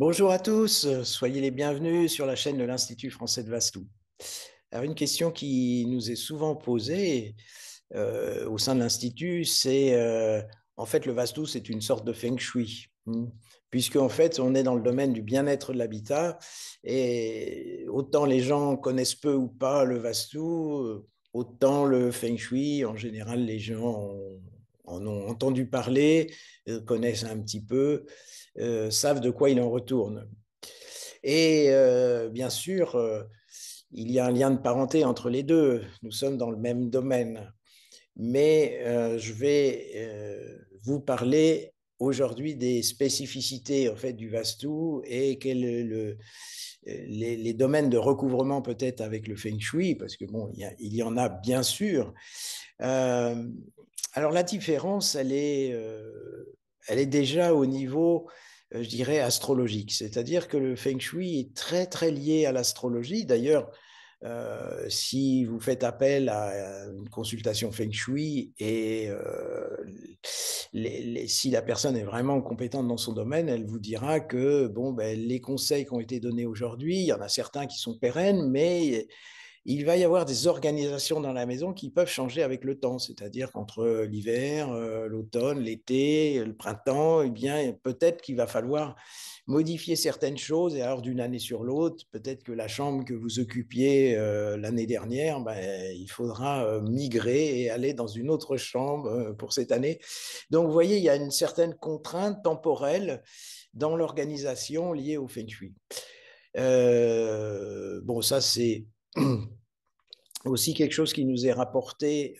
Bonjour à tous, soyez les bienvenus sur la chaîne de l'Institut français de Vastou. Alors une question qui nous est souvent posée au sein de l'Institut, c'est en fait le Vastou, c'est une sorte de feng shui, puisque en fait on est dans le domaine du bien-être de l'habitat et autant les gens connaissent peu ou pas le Vastou, autant le feng shui, en général les gens en ont entendu parler, connaissent un petit peu, savent de quoi il en retourne. Et bien sûr, il y a un lien de parenté entre les deux. Nous sommes dans le même domaine. Mais je vais vous parler aujourd'hui des spécificités en fait du Vastu et quel est les domaines de recouvrement peut-être avec le Feng Shui, parce que bon, il y en a bien sûr. Euh, alors la différence, elle est déjà au niveau, je dirais, astrologique. C'est-à-dire que le Feng Shui est très, très lié à l'astrologie. D'ailleurs, si vous faites appel à une consultation Feng Shui et si la personne est vraiment compétente dans son domaine, elle vous dira que bon, ben, les conseils qui ont été donnés aujourd'hui, il y en a certains qui sont pérennes, mais il va y avoir des organisations dans la maison qui peuvent changer avec le temps, c'est-à-dire qu'entre l'hiver, l'automne, l'été, le printemps, eh bien, peut-être qu'il va falloir modifier certaines choses et alors d'une année sur l'autre, peut-être que la chambre que vous occupiez l'année dernière, ben, il faudra migrer et aller dans une autre chambre pour cette année. Donc, vous voyez, il y a une certaine contrainte temporelle dans l'organisation liée au Feng Shui. Bon, ça, c'est aussi quelque chose qui nous est rapporté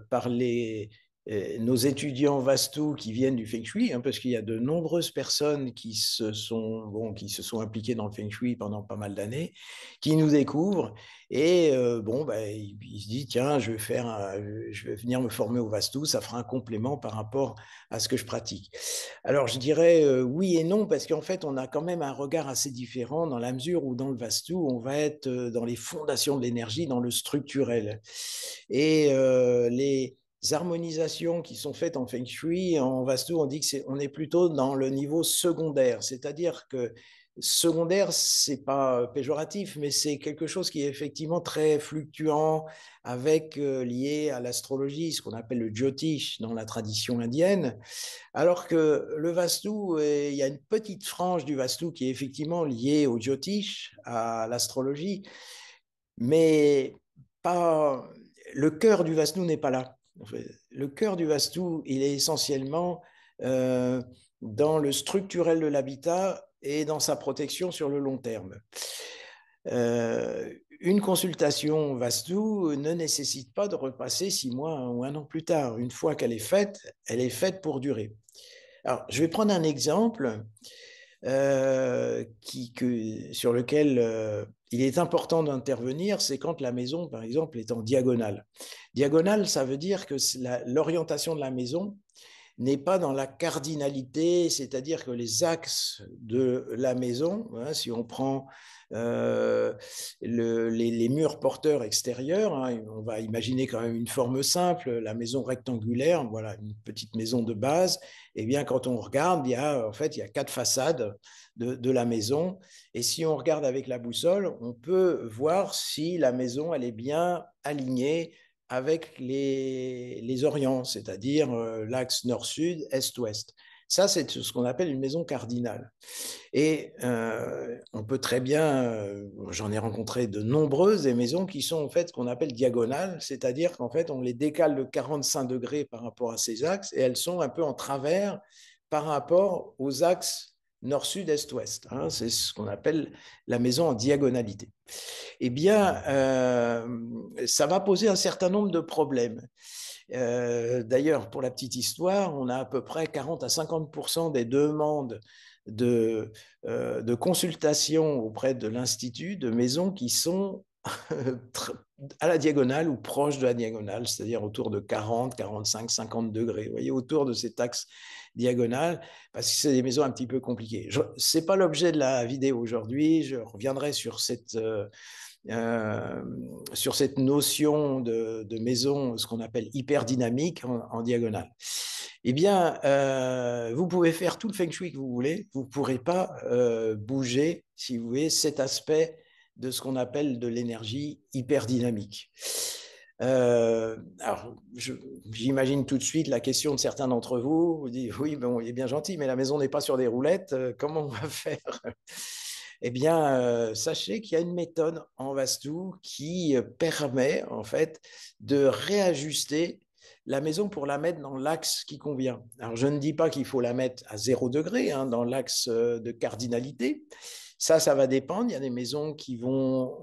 par nos étudiants Vastu qui viennent du Feng Shui, hein, parce qu'il y a de nombreuses personnes qui se sont impliquées dans le Feng Shui pendant pas mal d'années, qui nous découvrent et bon, bah, ils se disent tiens, je vais venir me former au Vastu, ça fera un complément par rapport à ce que je pratique. Alors, je dirais oui et non, parce qu'en fait, on a quand même un regard assez différent dans la mesure où dans le Vastu, on va être dans les fondations de l'énergie, dans le structurel. Et les harmonisations qui sont faites en Feng Shui, en Vastu, on dit que on est plutôt dans le niveau secondaire, c'est-à-dire que secondaire, c'est pas péjoratif, mais c'est quelque chose qui est effectivement très fluctuant, avec lié à l'astrologie, ce qu'on appelle le Jyotish dans la tradition indienne. Alors que le Vastu, il y a une petite frange du Vastu qui est effectivement liée au Jyotish, à l'astrologie, mais pas le cœur du Vastu n'est pas là. En fait. Le cœur du Vastu, il est essentiellement euh, dans le structurel de l'habitat et dans sa protection sur le long terme. Une consultation Vastu ne nécessite pas de repasser 6 mois ou un an plus tard. Une fois qu'elle est faite, elle est faite pour durer. Alors, je vais prendre un exemple sur lequel il est important d'intervenir, c'est quand la maison, par exemple, est en diagonale. Diagonale, ça veut dire que l'orientation de la maison n'est pas dans la cardinalité, c'est-à-dire que les axes de la maison, hein, si on prend les murs porteurs extérieurs, hein, on va imaginer quand même une forme simple, la maison rectangulaire, voilà, une petite maison de base, et eh bien quand on regarde, il y a 4 façades de la maison, et si on regarde avec la boussole, on peut voir si la maison, elle est bien alignée avec les orients, c'est-à-dire l'axe nord-sud, est-ouest. Ça, c'est ce qu'on appelle une maison cardinale. Et on peut très bien, j'en ai rencontré de nombreuses des maisons qui sont en fait ce qu'on appelle diagonales, c'est-à-dire qu'en fait on les décale de 45 degrés par rapport à ces axes et elles sont un peu en travers par rapport aux axes nord-sud, est-ouest. Hein, c'est ce qu'on appelle la maison en diagonalité. Eh bien, ça va poser un certain nombre de problèmes. D'ailleurs, pour la petite histoire, on a à peu près 40 à 50% des demandes de consultation auprès de l'Institut de maisons qui sont à la diagonale ou proche de la diagonale, c'est-à-dire autour de 40, 45, 50 degrés. Vous voyez, autour de cet axe diagonal, parce que c'est des maisons un petit peu compliquées. Ce n'est pas l'objet de la vidéo aujourd'hui. Je reviendrai euh, sur cette notion de maison, ce qu'on appelle hyperdynamique en diagonale. Eh bien, vous pouvez faire tout le feng shui que vous voulez, vous ne pourrez pas bouger, si vous voulez, cet aspect de ce qu'on appelle de l'énergie hyperdynamique. Alors, j'imagine tout de suite la question de certains d'entre vous, vous dites, oui, bon, il est bien gentil, mais la maison n'est pas sur des roulettes, comment on va faire? Eh bien, sachez qu'il y a une méthode en Vastu qui permet, en fait, de réajuster la maison pour la mettre dans l'axe qui convient. Alors, je ne dis pas qu'il faut la mettre à 0 degré, hein, dans l'axe de cardinalité. Ça va dépendre. Il y a des maisons qui vont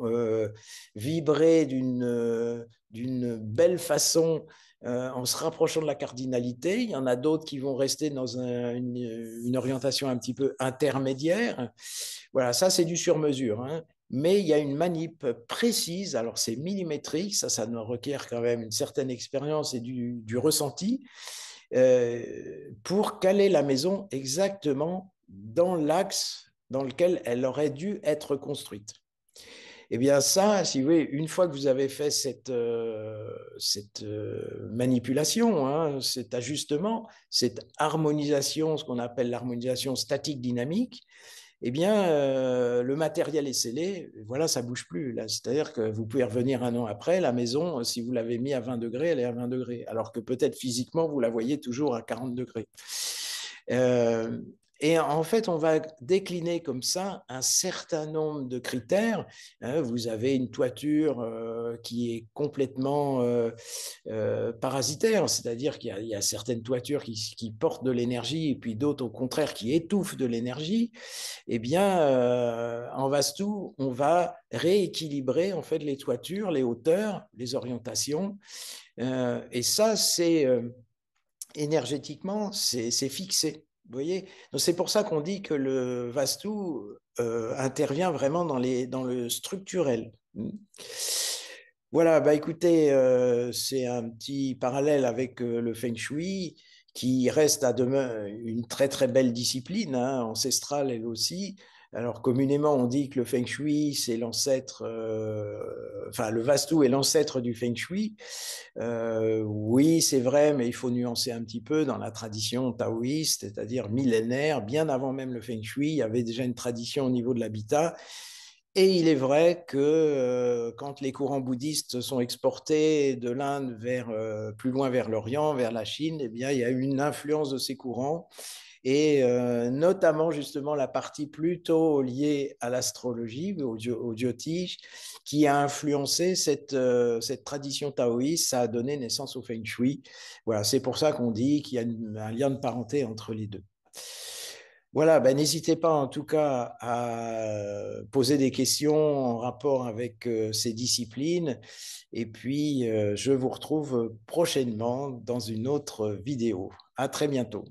vibrer d'une belle façon en se rapprochant de la cardinalité. Il y en a d'autres qui vont rester dans une orientation un petit peu intermédiaire. Voilà, ça c'est du sur-mesure, hein. Mais il y a une manip précise, alors c'est millimétrique, ça ne requiert quand même une certaine expérience et du ressenti, pour caler la maison exactement dans l'axe dans lequel elle aurait dû être construite. Eh bien ça, si vous voulez, une fois que vous avez fait cette manipulation, hein, cet ajustement, cette harmonisation, ce qu'on appelle l'harmonisation statique dynamique, eh bien, le matériel est scellé, voilà, ça ne bouge plus. C'est-à-dire que vous pouvez revenir un an après, la maison, si vous l'avez mis à 20 degrés, elle est à 20 degrés, alors que peut-être physiquement, vous la voyez toujours à 40 degrés. Euh, et en fait, on va décliner comme ça un certain nombre de critères. Vous avez une toiture qui est complètement parasitaire, c'est-à-dire qu'il y a certaines toitures qui portent de l'énergie et puis d'autres, au contraire, qui étouffent de l'énergie. Eh bien, en Vastu, on va rééquilibrer en fait les toitures, les hauteurs, les orientations. Et ça, c'est énergétiquement, c'est fixé. Vous voyez? Donc c'est pour ça qu'on dit que le Vastu intervient vraiment dans le structurel. Voilà, bah écoutez, c'est un petit parallèle avec le Feng Shui qui reste à demain une très très belle discipline, hein, ancestrale elle aussi. Alors communément on dit que le Feng Shui c'est l'ancêtre, enfin le Vastu est l'ancêtre du Feng Shui. Oui, c'est vrai, mais il faut nuancer un petit peu dans la tradition taoïste, c'est-à-dire millénaire, bien avant même le Feng Shui, il y avait déjà une tradition au niveau de l'habitat. Et il est vrai que quand les courants bouddhistes sont exportés de l'Inde vers plus loin vers l'Orient, vers la Chine, eh bien, il y a eu une influence de ces courants et notamment justement la partie plutôt liée à l'astrologie, au Jyotish, qui a influencé cette tradition taoïste, ça a donné naissance au Feng Shui. Voilà, c'est pour ça qu'on dit qu'il y a un lien de parenté entre les deux. Voilà, ben, n'hésitez pas en tout cas à poser des questions en rapport avec ces disciplines. Et puis, je vous retrouve prochainement dans une autre vidéo. À très bientôt.